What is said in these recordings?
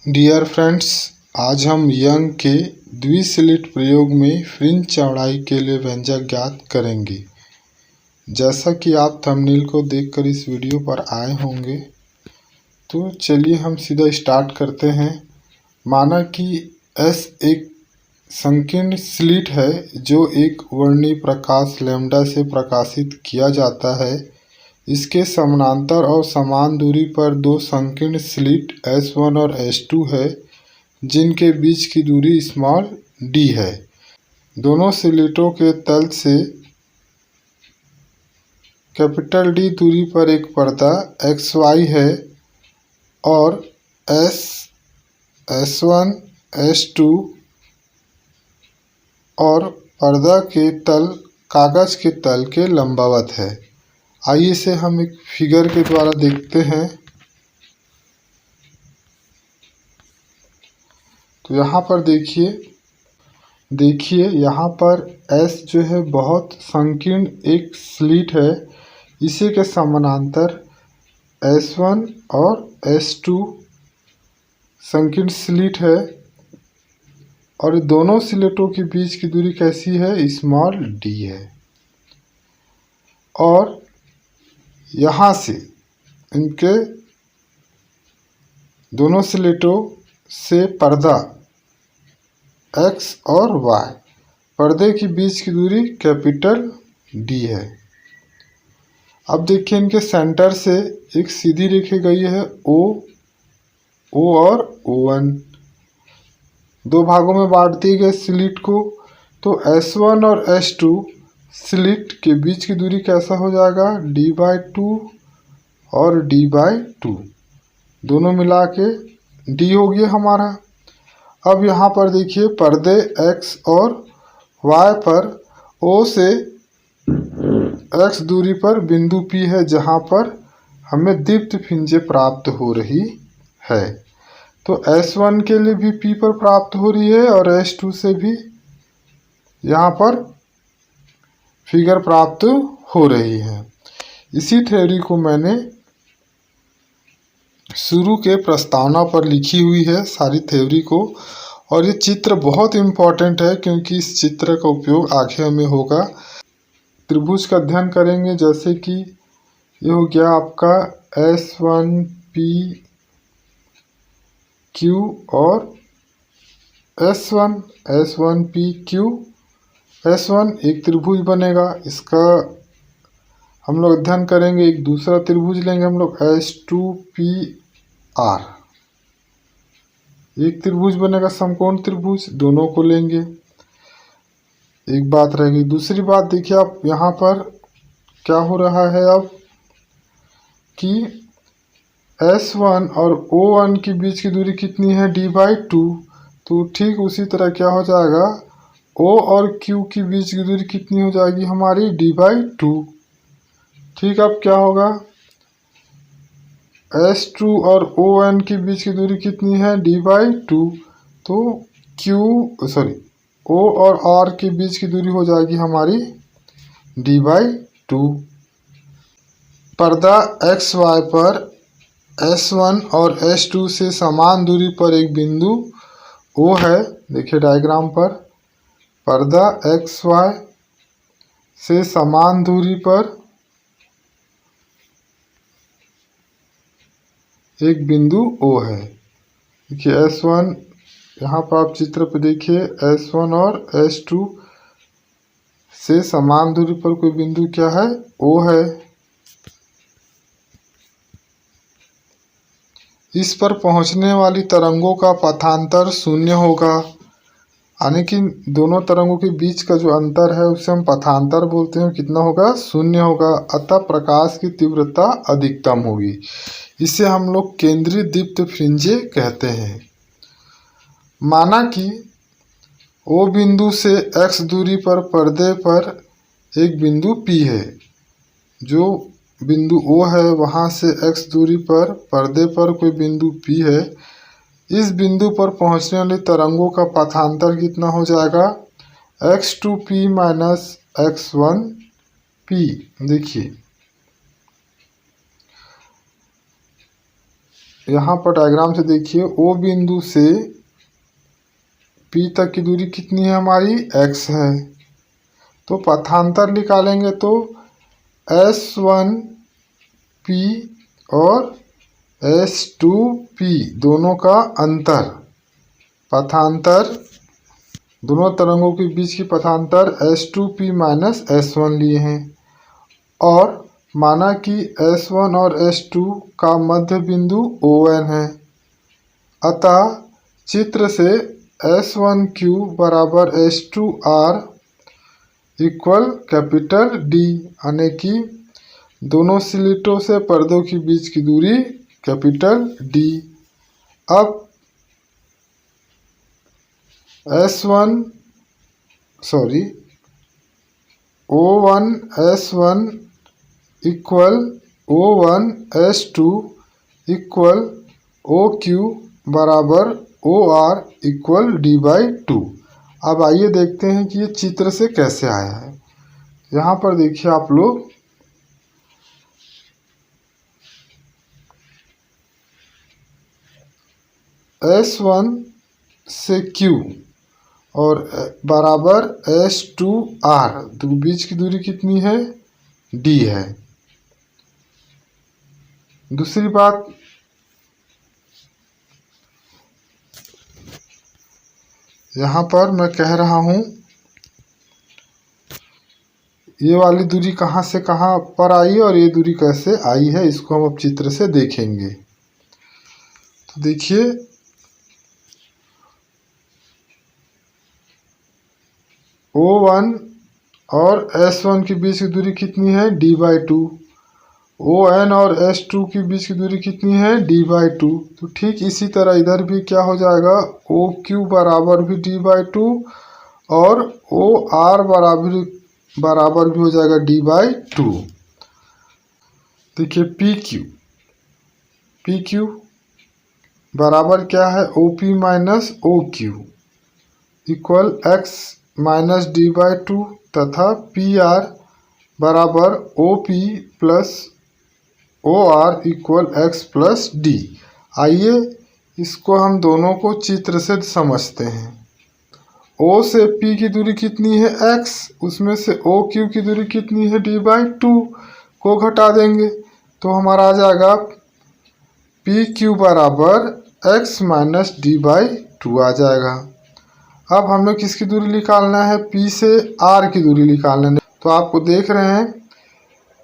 Dear friends, आज हम young के द्विस्लिट प्रयोग में फ्रिंज चौड़ाई के लिए व्यंजक ज्ञात करेंगे। जैसा कि आप थंबनेल को देखकर इस वीडियो पर आए होंगे, तो चलिए हम सीधा स्टार्ट करते हैं। माना कि S एक संकीर्ण स्लिट है जो एक वर्णीय प्रकाश लैम्ब्डा से प्रकाशित किया जाता है। इसके समानांतर और समान दूरी पर दो संकीर्ण स्लिट S1 और S2 है, जिनके बीच की दूरी स्मॉल d है। दोनों स्लिटों के तल से कैपिटल D दूरी पर एक पर्दा XY है और S1, S2 और पर्दा के तल कागज के तल के लंबवत है। आइए इसे हम एक फिगर के द्वारा देखते हैं। तो यहाँ पर देखिए यहाँ पर S जो है बहुत संकीर्ण एक स्लिट है। इसी के समानांतर S1 और S2 संकीर्ण स्लिट है और दोनों स्लिटों के बीच की दूरी कैसी है? स्मॉल d है। और यहाँ से इनके दोनों स्लिटों से पर्दा X और Y, पर्दे के बीच की दूरी कैपिटल D है। अब देखिए इनके सेंटर से एक सीधी रेखा गई है O और O1। दो भागों में बांट दिए गए स्लिट को, तो S1 और S2 स्लिट के बीच की दूरी कैसा हो जाएगा? D/2 और D/2, दोनों मिला के D हो गया हमारा। अब यहाँ पर देखिए पर्दे X और Y पर O से X दूरी पर बिंदु P है, जहाँ पर हमें दीप्त फ्रिंजें प्राप्त हो रही है। तो S1 के लिए भी P पर प्राप्त हो रही है और S2 से भी यहाँ पर फिगर प्राप्त हो रही है। इसी थ्योरी को मैंने शुरू के प्रस्तावना पर लिखी हुई है, सारी थ्योरी को। और ये चित्र बहुत इम्पोर्टेंट है क्योंकि इस चित्र का उपयोग आगे हमें होगा। त्रिभुज का अध्ययन करेंगे, जैसे कि ये हो गया आपका S1PQ और S1PQ S1 एक त्रिभुज बनेगा। इसका हम लोग अध्ययन करेंगे। एक दूसरा त्रिभुज लेंगे हम लोग S2PR, एक त्रिभुज बनेगा समकोण त्रिभुज, दोनों को लेंगे। एक बात रहेगी। दूसरी बात देखिए आप यहाँ पर क्या हो रहा है अब कि S1 और O1 के बीच की दूरी कितनी है? D/2। तो ठीक उसी तरह क्या हो जाएगा? O और Q के बीच की दूरी कितनी हो जाएगी हमारी? D/2। ठीक, अब क्या होगा? S2 और ON के बीच की दूरी कितनी है? D/2। तो O और R के बीच की दूरी हो जाएगी हमारी D/2। पर्दा XY पर S1 और S2 से समान दूरी पर एक बिंदु O है। देखिए डायग्राम पर पर्दा XY से समान दूरी पर एक बिंदु O है। देखिए S1, यहाँ पर आप चित्र पर देखिए S1 और S2 से समान दूरी पर कोई बिंदु क्या है? O है। इस पर पहुंचने वाली तरंगों का पथांतर शून्य होगा, यानी कि दोनों तरंगों के बीच का जो अंतर है उसे हम पथांतर बोलते हैं। कितना होगा? शून्य होगा। अतः प्रकाश की तीव्रता अधिकतम होगी। इसे हम लोग केंद्रीय दीप्त फ्रिंजें कहते हैं। माना कि O बिंदु से X दूरी पर पर्दे पर एक बिंदु P है। जो बिंदु O है वहाँ से X दूरी पर पर्दे पर कोई बिंदु P है। इस बिंदु पर पहुँचने वाली तरंगों का पथांतर कितना हो जाएगा? X2P minus X1P। देखिए यहाँ पर डायग्राम से देखिए ओ बिंदु से P तक की दूरी कितनी है हमारी x है। तो पथांतर निकालेंगे तो S1P और S2P दोनों का अंतर, पथांतर, दोनों तरंगों के बीच की पथांतर S2P माइनस S1 लिए हैं और माना कि S1 और S2 का मध्य बिंदु ON है। अतः चित्र से S1Q बराबर S2R इक्वल कैपिटल D, यानी कि दोनों स्लिटों से पर्दों के बीच की दूरी कैपिटल D। अब O1 S1 equal O1 S2 equal OQ बराबर OR इक्वल D/2। अब आइए देखते हैं कि ये चित्र से कैसे आया है। यहाँ पर देखिए आप लोग, S1 से Q और बराबर S2R, तो बीच की दूरी कितनी है D है। दूसरी बात, यहाँ पर मैं कह रहा हूँ ये वाली दूरी कहाँ से कहाँ पर आई और ये दूरी कैसे आई है, इसको हम अब चित्र से देखेंगे। तो देखिए O1 और S1 के बीच की दूरी कितनी है D/2। ON और S2 के बीच की दूरी कितनी है D/2। तो ठीक इसी तरह इधर भी क्या हो जाएगा, OQ बराबर भी D/2 और OR बराबर भी हो जाएगा D/2। देखिए PQ बराबर क्या है OP minus OQ equal X minus D/2 तथा PR बराबर OP plus OR equal X plus D। आइए इसको हम दोनों को चित्र से समझते हैं। O से P की दूरी कितनी है X, उसमें से OQ की दूरी कितनी है D/2 को घटा देंगे तो हमारा आ जाएगा PQ बराबर X माइनस D/2 आ जाएगा। अब हमें किसकी दूरी निकालना है, P से R की दूरी निकालना है। तो आपको देख रहे हैं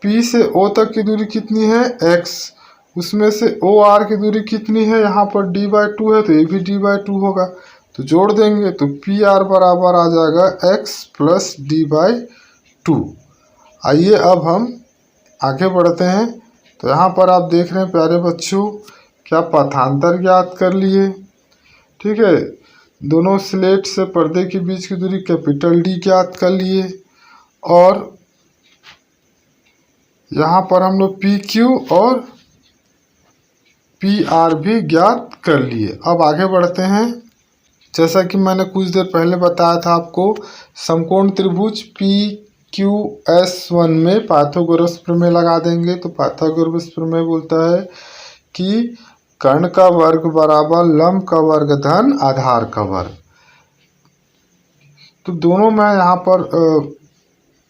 P से O तक की दूरी कितनी है X, उसमें से OR की दूरी कितनी है, यहाँ पर D/2 है तो ये भी D/2 होगा, तो जोड़ देंगे तो PR बराबर आ जाएगा X प्लस D/2। आइए अब हम आगे बढ़ते हैं। तो यहाँ पर आप देख रहे हैं प्यारे बच्चों, क्या पथांतर ज्ञात कर लिए, ठीक है। दोनों स्लेट से पर्दे के बीच की दूरी कैपिटल D ज्ञात कर लिए और यहाँ पर हम लोग PQ और PR भी ज्ञात कर लिए। अब आगे बढ़ते हैं। जैसा कि मैंने कुछ देर पहले बताया था आपको, समकोण त्रिभुज PQS1 में पाइथागोरस प्रमेय लगा देंगे। तो पाइथागोरस प्रमेय बोलता है कि कर्ण का वर्ग बराबर लंब का वर्ग धन आधार का वर्ग। तो दोनों मैं यहाँ पर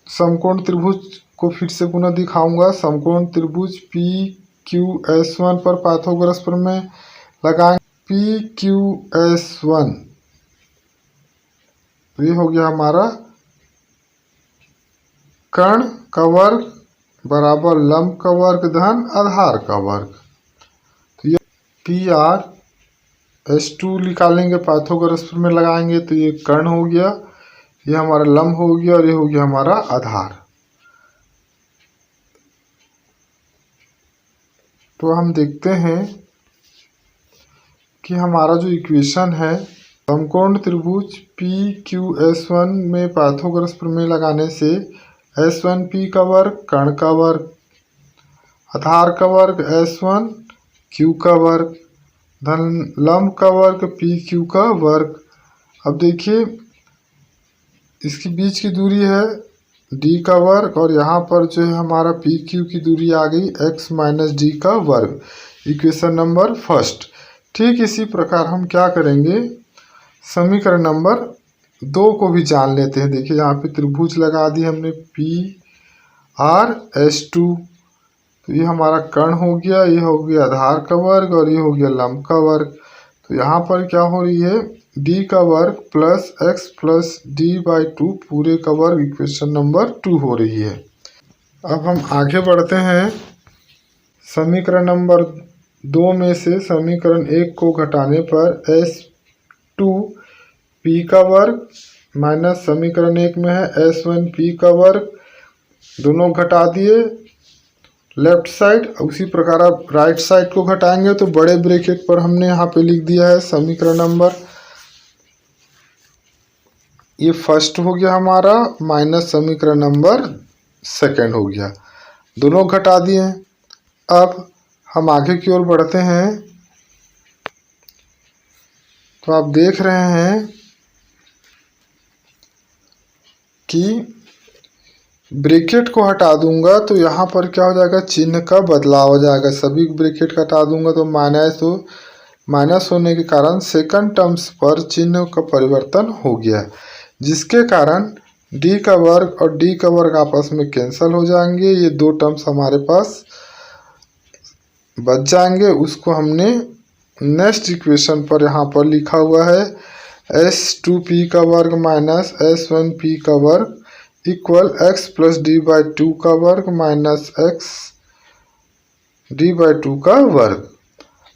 समकोण त्रिभुज को फिर से पुनः दिखाऊंगा। समकोण त्रिभुज PQS1 पर पाइथागोरस प्रमेय लगाएंगे। PQS1 तो ये हो गया हमारा कर्ण का वर्ग बराबर लंब का वर्ग धन आधार का वर्ग। तो ये PR/S2 निकालेंगे, पाइथागोरस प्रमेय लगाएंगे तो ये कर्ण हो गया, ये हमारा लंब हो गया और ये हो गया हमारा आधार। तो हम देखते हैं कि हमारा जो इक्वेशन है, समकोण त्रिभुज PQS1 में पाइथागोरस प्रमेय लगाने से S1P का वर्ग कर्ण का वर्ग आधार का वर्ग S1Q का वर्ग धन लंब का वर्ग PQ का वर्ग। अब देखिए इसके बीच की दूरी है D का वर्ग और यहाँ पर जो है हमारा PQ की दूरी आ गई X माइनस D का वर्ग। Equation number first. ठीक इसी प्रकार हम क्या करेंगे, समीकरण नंबर 2 को भी जान लेते हैं। देखिए यहाँ पे त्रिभुज लगा दी हमने PRS2, तो ये हमारा कर्ण हो गया, ये हो गया आधार का वर्ग और ये हो गया लंब का वर्ग। तो यहाँ पर क्या हो रही है, d का वर्ग प्लस x प्लस d/2 पूरे का वर्ग इक्वेशन नंबर 2 हो रही है। अब हम आगे बढ़ते हैं। समीकरण नंबर 2 में से समीकरण 1 को घटाने पर S2p का वर्ग माइनस समीकरण 1 में है S1p का वर्ग, दोनों घटा दिए लेफ्ट साइड। उसी प्रकार आप राइट साइड को घटाएंगे तो बड़े ब्रैकेट पर हमने यहाँ पे लिख दिया है समीकरण नंबर, ये फर्स्ट हो गया हमारा, माइनस समीकरण नंबर सेकंड हो गया, दोनों घटा दिए। अब हम आगे की ओर बढ़ते हैं। तो आप देख रहे हैं कि ब्रैकेट को हटा दूंगा तो यहाँ पर क्या हो जाएगा, चिन्ह का बदलाव हो जाएगा। सभी ब्रैकेट हटा दूंगा तो माइनस होने के कारण सेकंड टर्म्स पर चिन्ह का परिवर्तन हो गया, जिसके कारण d का वर्ग और d का वर्ग आपस में कैंसिल हो जाएंगे। ये दो टर्म्स हमारे पास बच जाएंगे। उसको हमने नेक्स्ट इक्वेशन पर यहाँ पर लिखा हुआ है S2p का वर्ग माइनस S1p का वर्ग इक्वल x प्लस d/2 का वर्ग माइनस x d/2 का वर्ग।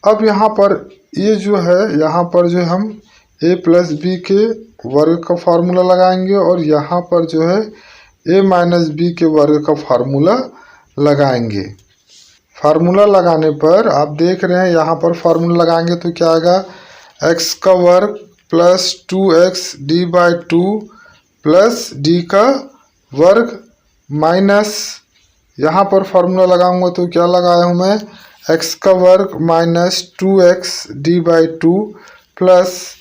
अब यहाँ पर ये जो है, यहाँ पर जो हम a प्लस b के वर्ग का फार्मूला लगाएंगे और यहाँ पर जो है a माइनस b के वर्ग का फार्मूला लगाएंगे। फार्मूला लगाने पर आप देख रहे हैं यहाँ पर फार्मूला लगाएंगे तो क्या आएगा, x का वर्ग plus 2x d/2 plus d का वर्ग माइनस, यहाँ पर फार्मूला लगाऊंगा तो क्या लगाया हूँ मैं, x का वर्ग minus 2x d/2 plus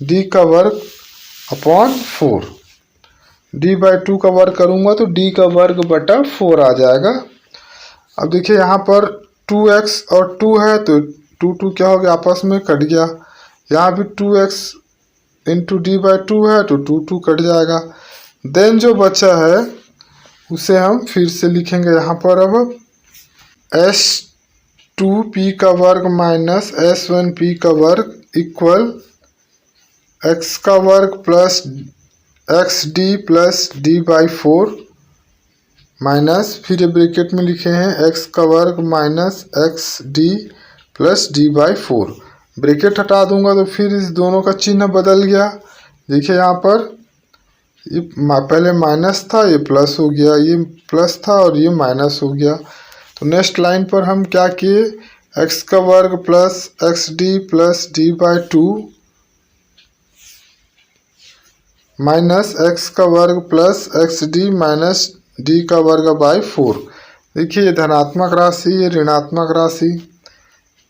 d का वर्ग अपॉन 4। d/2 का वर्ग करूँगा तो d का वर्ग बटा 4 आ जाएगा। अब देखिए यहाँ पर 2x और 2 है तो 2 क्या हो गया, आपस में कट गया। यहाँ भी 2x इंटू d/2 है तो 2 कट जाएगा। देन जो बचा है उसे हम फिर से लिखेंगे यहाँ पर। अब S2p का वर्ग माइनस S1p का वर्ग इक्वल x का वर्ग plus xd plus d/4 minus, फिर ब्रैकेट में लिखे हैं x का वर्ग minus xd plus d/4। Bracket हटा दूंगा तो फिर इस दोनों का चिन्ह बदल गया। देखिए यहाँ पर ये पहले माइनस था, ये प्लस हो गया, ये प्लस था और ये माइनस हो गया। तो नेक्स्ट लाइन पर हम क्या किए, x का वर्ग plus xd plus d/2 minus x का वर्ग प्लस xd माइनस d का वर्ग बाय 4। देखिए ये धनात्मक राशि, ये ऋणात्मक राशि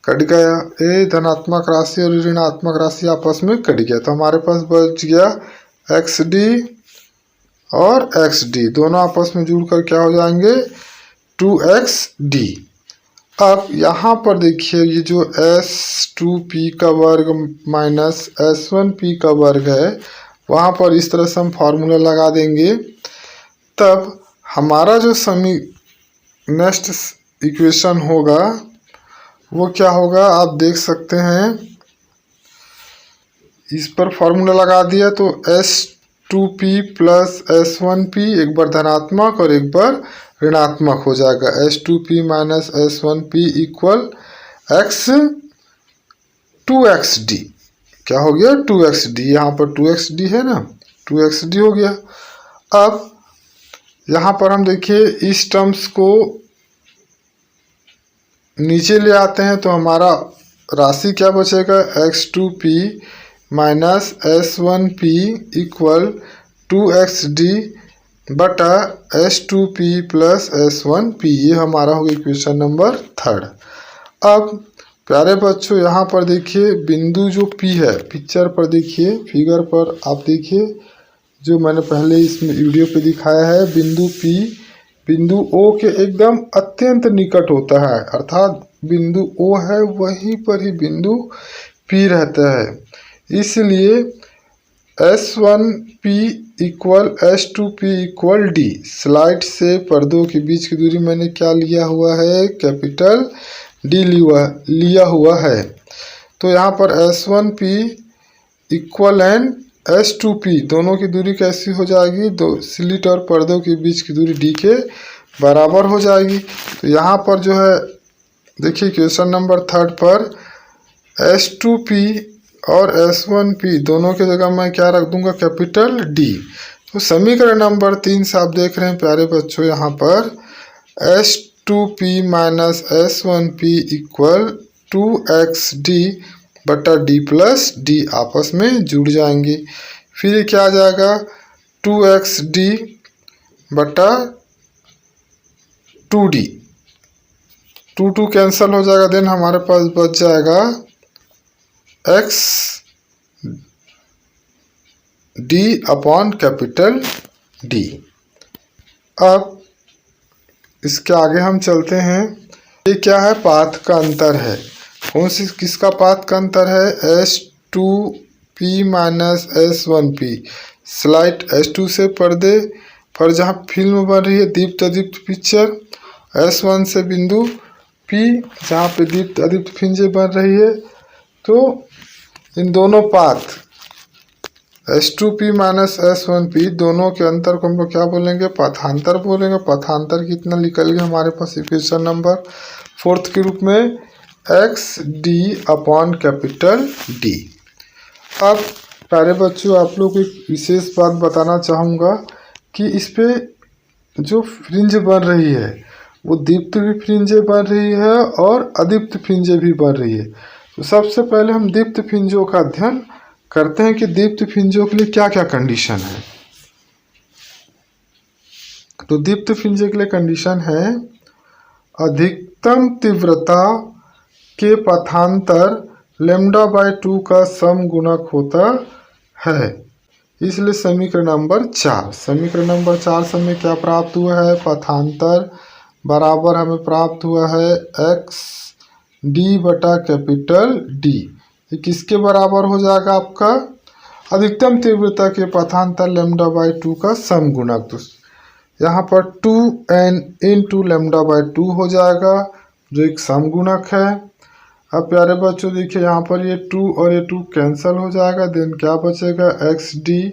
कट गया, ये धनात्मक राशि और ऋणात्मक राशि आपस में कट गया। तो हमारे पास बच गया xd और xd, दोनों आपस में जुड़कर क्या हो जाएंगे, 2xd। अब यहाँ पर देखिए ये जो S2p का वर्ग माइनस S1p का वर्ग है, वहाँ पर इस तरह से हम फार्मूला लगा देंगे। तब हमारा जो नेक्स्ट इक्वेशन होगा वो क्या होगा, आप देख सकते हैं। इस पर फार्मूला लगा दिया तो S2p प्लस S1p एक बार धनात्मक और एक बार ऋणात्मक हो जाएगा। S2p minus S1p equal x 2xd, क्या हो गया 2xd, यहाँ पर 2xd है ना, 2xd हो गया। अब यहाँ पर हम देखिए इस टर्म्स को नीचे ले आते हैं तो हमारा राशि क्या बचेगा, x2p minus S1p equal 2xd बटा S2p प्लस S1p, ये हमारा होगा इक्वेशन नंबर 3। अब प्यारे बच्चों यहाँ पर देखिए बिंदु जो P है, पिक्चर पर देखिए, फिगर पर आप देखिए जो मैंने पहले इस वीडियो पे दिखाया है। बिंदु P बिंदु O के एकदम अत्यंत निकट होता है, अर्थात बिंदु O है वहीं पर ही बिंदु P रहता है। इसलिए S1P equal S2P equal D। Slide से पर्दों के बीच की दूरी मैंने क्या लिया हुआ है, कैपिटल D लिया हुआ है। तो यहाँ पर S1P इक्वल एंड S2P दोनों की दूरी कैसी हो जाएगी, दो स्लिट और पर्दों के बीच की दूरी D के बराबर हो जाएगी। तो यहाँ पर जो है देखिए क्वेश्चन नंबर 3 पर S2P और S1P दोनों की जगह मैं क्या रख दूंगा, कैपिटल D। तो समीकरण नंबर 3 से आप देख रहे हैं प्यारे बच्चों, यहाँ पर S2P minus S1P equal 2XD बटा D प्लस D आपस में जुड़ जाएंगे। फिर ये क्या आ जाएगा, 2XD बटा 2D, 2 कैंसिल हो जाएगा। देन हमारे पास बच जाएगा XD अपॉन कैपिटल D। अब इसके आगे हम चलते हैं। ये क्या है, पाथ का अंतर है। कौन सी, किसका पाथ का अंतर है, S2P minus S1P। Slide S2 से पर्दे पर जहाँ फिल्म बन रही है दीप्त अदीप्त पिक्चर, S1 से बिंदु P जहाँ पे दीप्त अदीप्त फिंजे बन रही है। तो इन दोनों पाथ S2P माइनस S1P दोनों के अंतर को हम लोग क्या बोलेंगे, पथांतर बोलेंगे। पथांतर कितना निकल गया हमारे पास इक्वेशन नंबर 4 के रूप में, XD अपॉन कैपिटल D। अब प्यारे बच्चों आप लोग को एक विशेष बात बताना चाहूँगा कि इस पे जो फ्रिंज बन रही है वो दीप्त भी फ्रिंजे बन रही है और अदीप्त फ्रिंजे भी बन रही है। तो सबसे पहले हम दीप्त फ्रिंजों का अध्ययन करते हैं कि दीप्त फ्रिंजों के लिए क्या क्या कंडीशन है। तो दीप्त फ्रिंजे के लिए कंडीशन है, अधिकतम तीव्रता के पथांतर λ/2 का समगुणक होता है। इसलिए समीकरण नंबर 4 से हमें क्या प्राप्त हुआ है, पथांतर बराबर हमें प्राप्त हुआ है XD बटा कैपिटल D। ये किसके बराबर हो जाएगा, आपका अधिकतम तीव्रता के पथांतर λ/2 का समगुणक। तो यहाँ पर 2n इंटू λ/2 हो जाएगा जो एक समगुणक है। अब प्यारे बच्चों देखिए यहाँ पर ये 2 और ये 2 कैंसिल हो जाएगा। देन क्या बचेगा, XD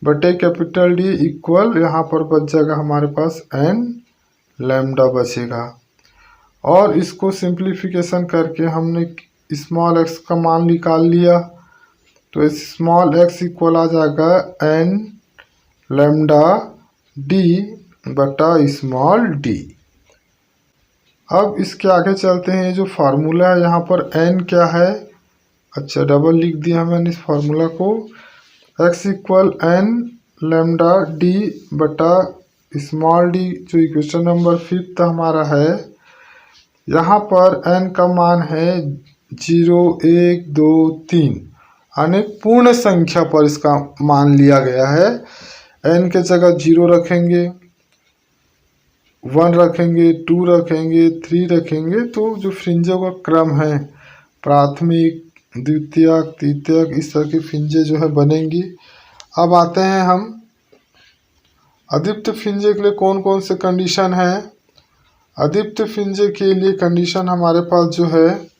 बटे कैपिटल D इक्वल यहाँ पर बच जाएगा हमारे पास n लैम्डा बचेगा। और इसको सिंप्लीफिकेशन करके हमने स्मॉल x का मान निकाल लिया। तो स्मॉल x इक्वल आ जाएगा n लैम्डा d बटा स्मॉल d। अब इसके आगे चलते हैं। जो फार्मूला है यहाँ पर n क्या है, अच्छा डबल लिख दिया मैंने इस फार्मूला को, x equal n lambda d बटा स्मॉल d, जो इक्वेशन नंबर 5 हमारा है। यहाँ पर n का मान है 0, 1, 2, 3 अनेक पूर्ण संख्या पर इसका मान लिया गया है। n के जगह 0 रखेंगे, 1 रखेंगे, 2 रखेंगे, 3 रखेंगे। तो जो फ्रिंजों का क्रम है, प्राथमिक, द्वितीयक, तृतीयक, इस तरह की फ्रिंजें जो है बनेंगी। अब आते हैं हम अदीप्त फ्रिंजे के लिए कौन कौन से कंडीशन है। अदीप्त फ्रिंजे के लिए कंडीशन हमारे पास जो है,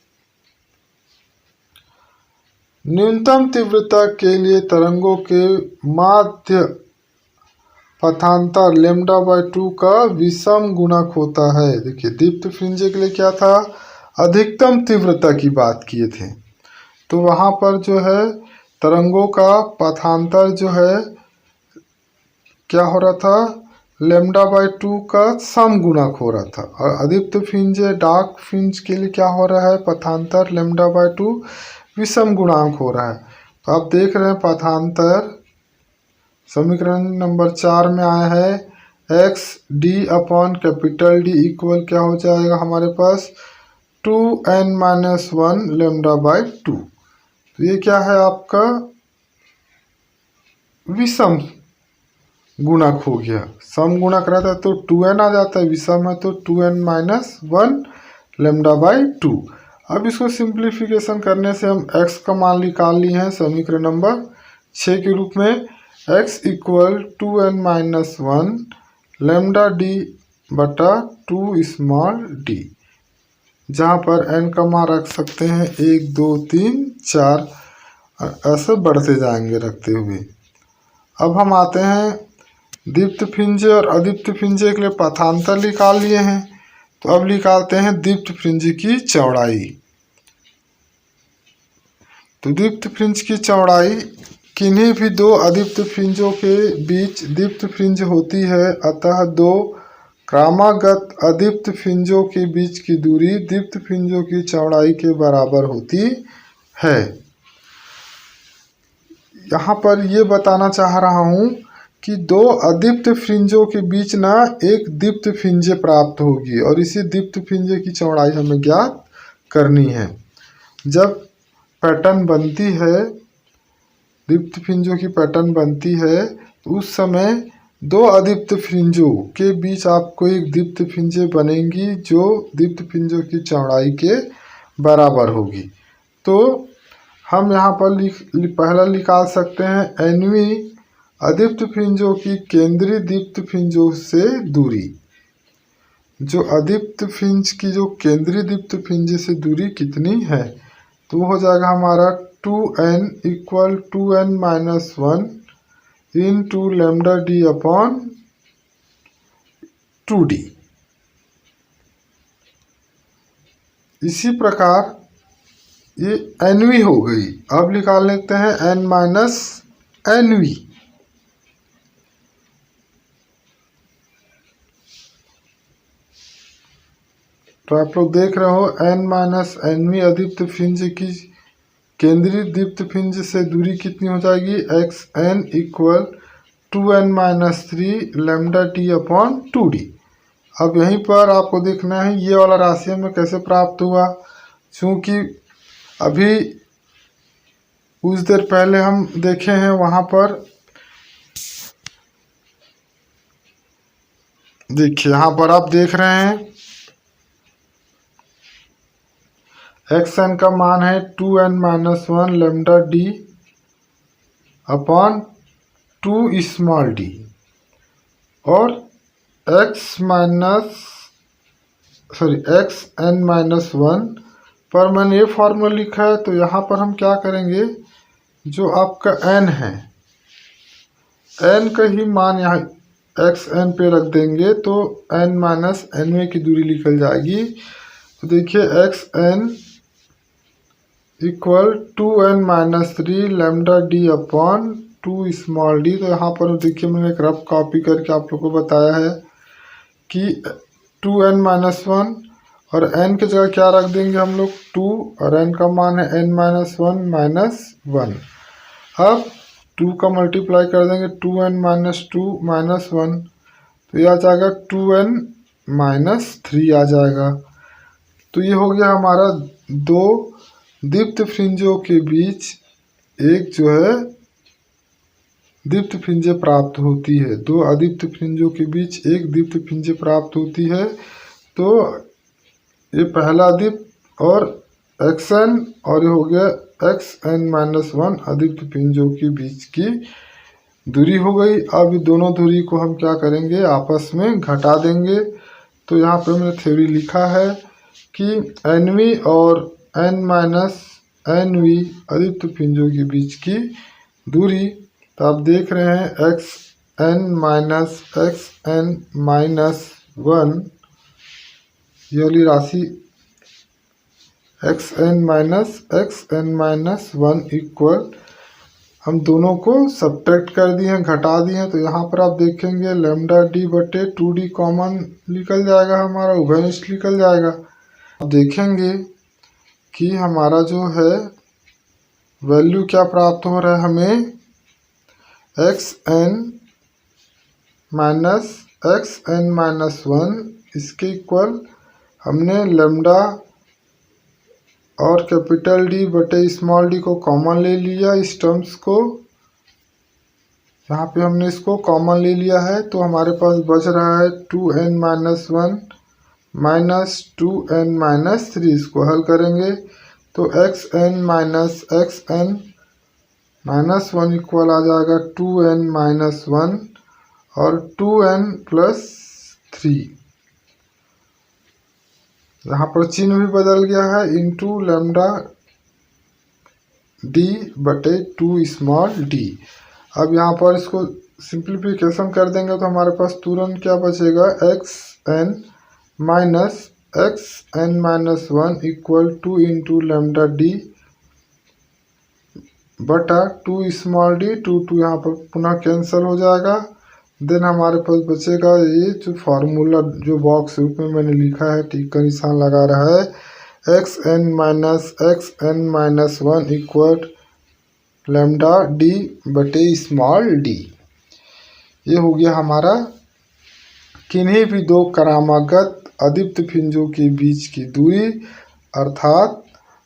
न्यूनतम तीव्रता के लिए तरंगों के माध्य पथांतर λ/2 का विषम गुणक होता है। देखिए दीप्त फ्रिंजे के लिए क्या था, अधिकतम तीव्रता की बात किए थे। तो वहाँ पर जो है तरंगों का पथांतर जो है क्या हो रहा था, λ/2 का समगुणक हो रहा था। और अदीप्त फ्रिंजे डार्क फ्रिंज के लिए क्या हो रहा है, पथांतर λ/2 विषम गुणांक हो रहा है। तो आप देख रहे हैं पथांतर समीकरण नंबर 4 में आया है, XD upon capital D equal क्या हो जाएगा हमारे पास, 2n-1 λ/2। तो ये क्या है आपका विषम गुणक हो गया। सम गुणक रहता है तो 2n आ जाता है, विषम है तो 2n-1 लेमडा बाई 2। अब इसको सिंप्लीफिकेशन करने से हम x का मान निकाल लिए हैं समीकरण नंबर 6 के रूप में। x equal 2n-1 lambda D बटा 2 स्मॉल डी, जहाँ पर n का मान रख सकते हैं 1 2 3 4, ऐसे बढ़ते जाएंगे रखते हुए। अब हम आते हैं दीप्त फ्रिंज और अदीप्त फ्रिंज के लिए पथांतर निकाल लिए हैं, तो अब निकालते हैं दीप्त फ्रिंज की चौड़ाई। तो दीप्त फ्रिंज की चौड़ाई किन्हीं भी दो अदीप्त फ्रिंजों के बीच दीप्त फ्रिंज होती है, अतः दो क्रमागत अदीप्त फ्रिंजों के बीच की दूरी दीप्त फ्रिंजों की चौड़ाई के बराबर होती है। यहाँ पर ये बताना चाह रहा हूँ कि दो अदीप्त फ्रिंजों के बीच ना एक दीप्त फ्रिंज प्राप्त होगी और इसी दीप्त फ्रिंज की चौड़ाई हमें ज्ञात करनी है। जब पैटर्न बनती है, दीप्त फ्रिंजों की पैटर्न बनती है, तो उस समय दो अदीप्त फ्रिंजों के बीच आपको एक दीप्त फ्रिंज बनेंगी जो दीप्त फ्रिंजों की चौड़ाई के बराबर होगी। तो हम यहाँ पर पहला निकाल सकते हैं एनवी अदीप्त फ्रिंजों की केंद्रीय दीप्त फ्रिंजों से दूरी। जो अदीप्त फ्रिंज की जो केंद्रीय दीप्त फ्रिंज से दूरी कितनी है, तो हो जाएगा हमारा 2n equal 2n-1 into lambda D upon 2d। इसी प्रकार ये एनवी हो गई। अब निकाल लेते हैं n-nv। तो आप लोग देख रहे हो n-nv अदीप्त फ्रिंज की केंद्रीय दीप्त फ्रिंज से दूरी कितनी हो जाएगी, xn equal 2n-3 lambda T upon 2d। अब यहीं पर आपको देखना है ये वाला राशि हमें कैसे प्राप्त हुआ, क्योंकि अभी कुछ देर पहले हम देखे हैं वहाँ पर देखिए, यहाँ पर आप देख रहे हैं xn का मान है 2n-1 lambda D upon 2 small D और xn-1 पर मैंने ये फॉर्मूला लिखा है। तो यहाँ पर हम क्या करेंगे, जो आपका n है, n का ही मान यहाँ xn पे रख देंगे तो n-nv की दूरी निकल जाएगी। तो देखिए xn equal 2n-3 lambda D upon 2 small D. तो यहाँ पर देखिए मैंने एक रफ कॉपी करके आप लोग को बताया है कि 2n-1 और n की जगह क्या रख देंगे हम लोग 2 और n का मान है n-1 -1। अब 2 का मल्टीप्लाई कर देंगे 2n-2 -1, तो ये आ जाएगा 2n-3 आ जाएगा। तो ये हो गया हमारा दो दीप्त फ्रिंजों के बीच एक जो है दीप्त फ्रिंज प्राप्त होती है, दो अदीप्त फ्रिंजों के बीच एक दीप्त फ्रिंज प्राप्त होती है। तो ये पहला दीप्त और xn और ये हो गया xn-1 अदीप्त फ्रिंजों के बीच की दूरी हो गई। अब दोनों दूरी को हम क्या करेंगे, आपस में घटा देंगे। तो यहाँ पे मैंने थ्योरी लिखा है कि एनवी और n-nv अदीप्त फ्रिंजों के बीच की दूरी, तो आप देख रहे हैं xn-1 ये वाली राशि xn-1 इक्वल हम दोनों को सब्ट्रैक्ट कर दिए हैं, घटा दिए हैं। तो यहाँ पर आप देखेंगे लेमडा डी बटे 2d कॉमन निकल जाएगा, हमारा उभयनिष्ठ निकल जाएगा। अब देखेंगे कि हमारा जो है वैल्यू क्या प्राप्त हो रहा है हमें, xn-1 इसके इक्वल हमने लेमडा और कैपिटल डी बटे स्मॉल डी को कॉमन ले लिया। इस टर्म्स को यहाँ पे हमने इसको कॉमन ले लिया है, तो हमारे पास बच रहा है 2n-1 माइनस 2n-3, इसको हल करेंगे तो xn-xn-1 इक्वल आ जाएगा 2n-1 और 2n+3। यहाँ पर चिन्ह भी बदल गया है, इंटू लैम्डा डी बटे 2 स्मॉल डी। अब यहाँ पर इसको सिंप्लीफिकेशन कर देंगे तो हमारे पास तुरंत क्या बचेगा, xn-1 equal 2 into lambda D बटा 2 स्मॉल डी। 2 यहाँ पर पुनः कैंसिल हो जाएगा। देन हमारे पास बचेगा ये जो फार्मूला जो बॉक्स रूप में मैंने लिखा है, टिक का निशान लगा रहा है, xn-1 इक्वल लैम्डा डी बटे स्मॉल डी। ये हो गया हमारा किन्हीं भी दो क्रमागत अदीप्त फ्रिंजों के बीच की दूरी अर्थात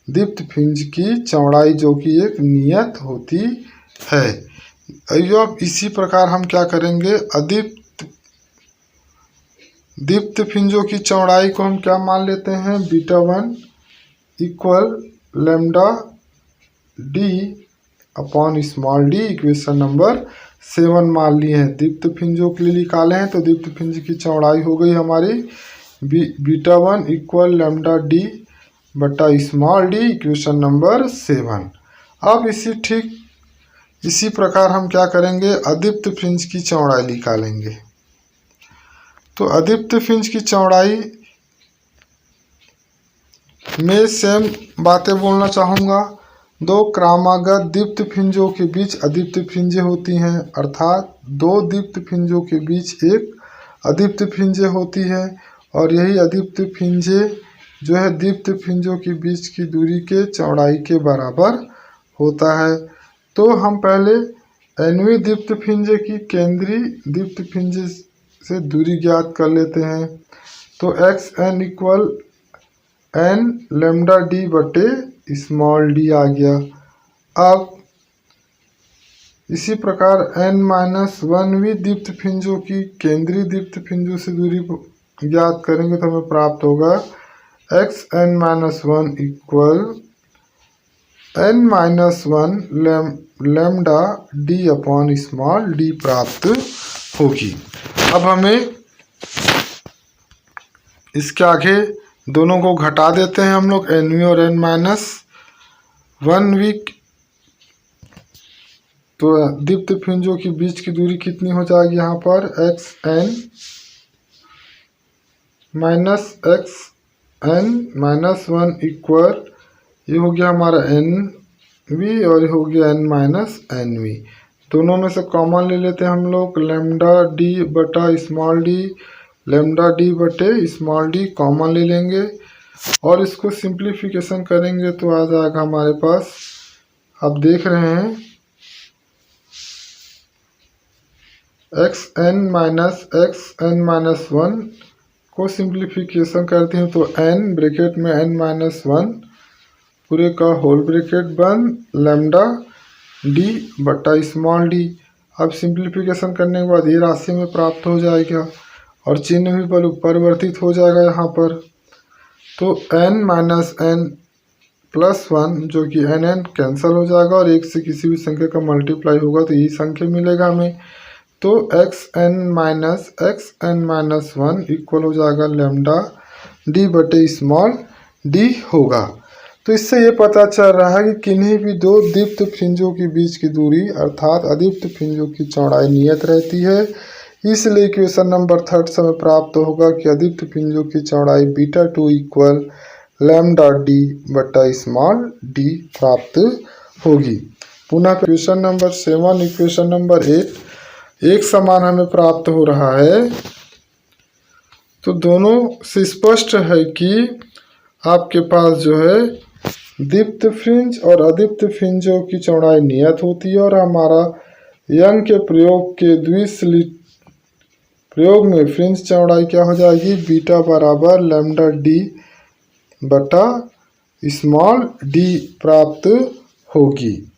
दीप्त फ्रिंज की चौड़ाई जो कि एक नियत होती है। अब इसी प्रकार हम क्या करेंगे, दीप्त फ्रिंजों की चौड़ाई को हम क्या मान लेते हैं, β1 equal lambda D upon small D. Equation number 7 मान लिए हैं। दीप्त फ्रिंजों के लिए निकाले हैं तो दीप्त फ्रिंज की चौड़ाई हो गई हमारी β1 इक्वल लैम्डा डी बटा स्मॉल डी, इक्वेशन नंबर 7। अब इसी प्रकार हम क्या करेंगे, अदीप्त फ्रिंज की चौड़ाई निकालेंगे। तो अदीप्त फ्रिंज की चौड़ाई में सेम बातें बोलना चाहूँगा। दो क्रमागत दीप्त फ्रिंजों के बीच अदीप्त फ्रिंजें होती हैं, अर्थात दो दीप्त फ्रिंजों के बीच एक अदीप्त फ्रिंजें होती है और यही अदीप्त फ्रिंजें जो है दीप्त फ्रिंजों के बीच की दूरी के चौड़ाई के बराबर होता है। तो हम पहले nवीं दीप्त फ्रिंज की केंद्रीय दीप्त फ्रिंज से दूरी ज्ञात कर लेते हैं। तो xn equal n lambda D बटे स्मॉल डी आ गया। अब इसी प्रकार n-1वीं दीप्त फ्रिंजों की केंद्रीय दीप्त फ्रिंजों से दूरी ज्ञात करेंगे तो हमें प्राप्त होगा xn-1 equal n-1 lambda D upon small D प्राप्त होगी। अब हमें इसके आगे दोनों को घटा देते हैं हम लोग, nवीं और n-1वीं। तो दीप्त फ्रिंजों के बीच की दूरी कितनी हो जाएगी, यहाँ पर xn-1 इक्वल ये हो गया हमारा nवीं और ये हो गया n-nवीं। दोनों में से कॉमन ले लेते हैं हम लोग, लैम्डा डी बटा स्मॉल डी, लैम्डा डी बटे स्मॉल डी कॉमन ले लेंगे और इसको सिंप्लीफिकेशन करेंगे तो आ जाएगा हमारे पास, आप देख रहे हैं xn-1 को सिंप्लीफिकेशन करते हैं तो n ब्रैकेट में n-1 पूरे का होल ब्रैकेट बंद लैम्डा डी बटा स्मॉल डी। अब सिंप्लीफिकेशन करने के बाद ये राशि में प्राप्त हो जाएगा और चिन्ह भी परिवर्तित हो जाएगा यहाँ पर। तो n-n+1 जो कि n कैंसिल हो जाएगा और एक से किसी भी संख्या का मल्टीप्लाई होगा तो यही संख्या मिलेगा हमें। तो xn-1 इक्वल हो जाएगा लैम्डा डी बटे स्मॉल डी होगा। तो इससे ये पता चल रहा है कि किन्हीं भी दो दीप्त फ्रिंजों के बीच की दूरी अर्थात अदीप्त फ्रिंजों की चौड़ाई नियत रहती है। इसलिए इक्वेशन नंबर 3 से हमें प्राप्त होगा कि अदीप्त फ्रिंजों की चौड़ाई β2 इक्वल लैम्डा डी बटा स्मॉल डी प्राप्त होगी। पुनः इक्वेशन नंबर 7 इक्वेशन नंबर 8 एक समान हमें प्राप्त हो रहा है। तो दोनों से स्पष्ट है कि आपके पास जो है दीप्त फ्रिंज और अदीप्त फ्रिंजों की चौड़ाई नियत होती है और हमारा यंग के प्रयोग में फ्रिंज चौड़ाई क्या हो जाएगी, बीटा बराबर लैम्डा डी बटा स्मॉल डी प्राप्त होगी।